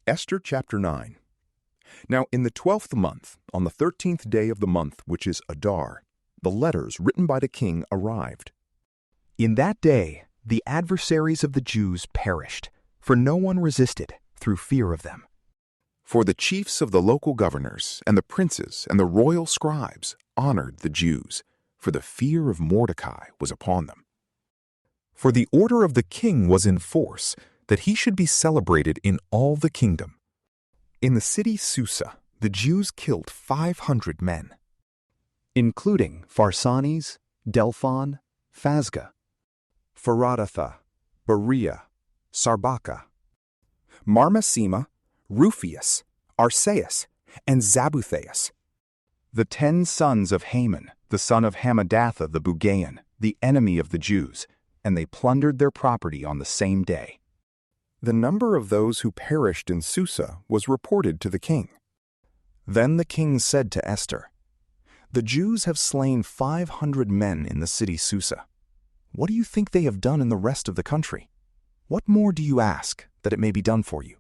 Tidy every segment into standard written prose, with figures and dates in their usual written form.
Esther chapter 9. Now in the 12th month, on the 13th day of the month, which is Adar, the letters written by the king arrived. In that day the adversaries of the Jews perished, for no one resisted through fear of them. For the chiefs of the local governors and the princes and the royal scribes honored the Jews, for the fear of Mordecai was upon them. For the order of the king was in force, that he should be celebrated in all the kingdom. In the city Susa, the Jews killed 500 men, including Pharsanes, Delphon, Phasga, Pharadatha, Berea, Sarbaka, Marmasima, Rufius, Arsaeus, and Zabutheus, the 10 sons of Haman, the son of Hammedatha the Bugaean, the enemy of the Jews, and they plundered their property on the same day. The number of those who perished in Susa was reported to the king. Then the king said to Esther, "The Jews have slain 500 men in the city Susa. What do you think they have done in the rest of the country? What more do you ask that it may be done for you?"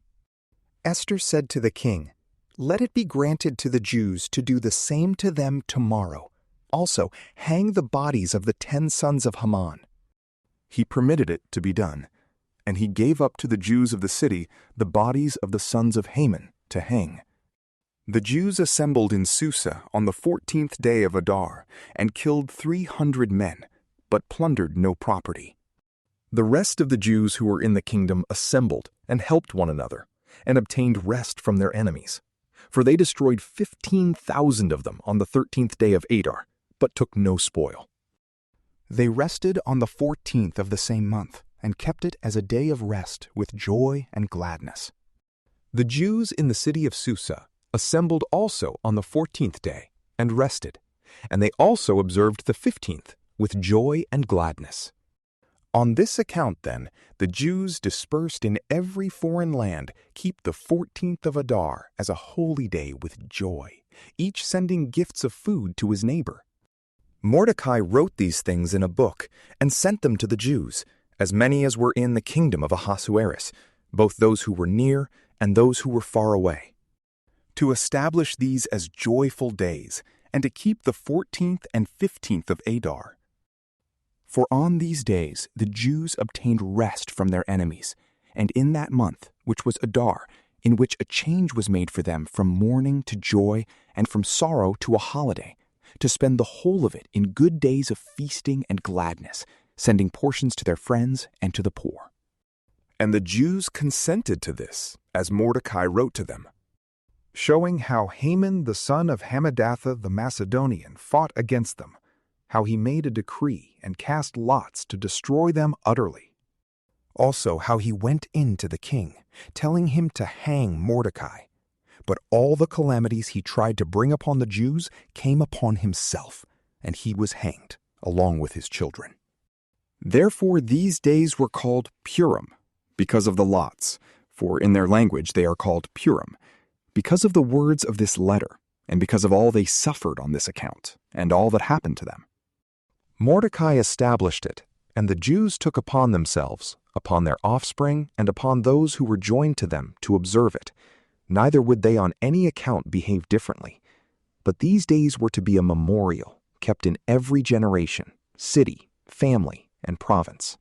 Esther said to the king, "Let it be granted to the Jews to do the same to them tomorrow. Also, hang the bodies of the 10 sons of Haman." He permitted it to be done, and he gave up to the Jews of the city the bodies of the sons of Haman to hang. The Jews assembled in Susa on the 14th day of Adar and killed 300 men, but plundered no property. The rest of the Jews who were in the kingdom assembled and helped one another, and obtained rest from their enemies. For they destroyed 15,000 of them on the 13th day of Adar, but took no spoil. They rested on the 14th of the same month, and kept it as a day of rest with joy and gladness. The Jews in the city of Susa assembled also on the 14th day, and rested, and they also observed the 15th with joy and gladness. On this account, then, the Jews dispersed in every foreign land keep the 14th of Adar as a holy day with joy, each sending gifts of food to his neighbor. Mordecai wrote these things in a book and sent them to the Jews, as many as were in the kingdom of Ahasuerus, both those who were near and those who were far away, to establish these as joyful days, and to keep the 14th and 15th of Adar. For on these days the Jews obtained rest from their enemies, and in that month, which was Adar, in which a change was made for them from mourning to joy and from sorrow to a holiday, to spend the whole of it in good days of feasting and gladness, sending portions to their friends and to the poor. And the Jews consented to this, as Mordecai wrote to them, showing how Haman the son of Hammedatha the Macedonian fought against them, how he made a decree and cast lots to destroy them utterly. Also how he went in to the king, telling him to hang Mordecai. But all the calamities he tried to bring upon the Jews came upon himself, and he was hanged, along with his children. Therefore these days were called Purim, because of the lots, for in their language they are called Purim, because of the words of this letter, and because of all they suffered on this account, and all that happened to them. Mordecai established it, and the Jews took upon themselves, upon their offspring, and upon those who were joined to them, to observe it. Neither would they on any account behave differently. But these days were to be a memorial, kept in every generation, city, family, and province.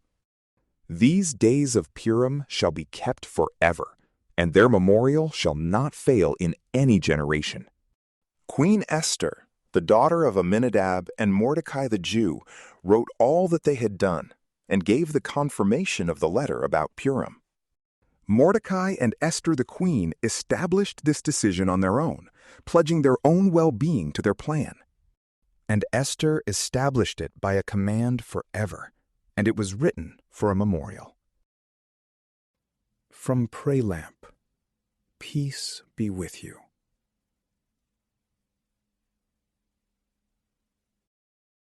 These days of Purim shall be kept forever, and their memorial shall not fail in any generation. Queen Esther, the daughter of Aminadab and Mordecai the Jew, wrote all that they had done, and gave the confirmation of the letter about Purim. Mordecai and Esther the queen established this decision on their own, pledging their own well-being to their plan. And Esther established it by a command forever, and it was written for a memorial. From PrayLamp, peace be with you.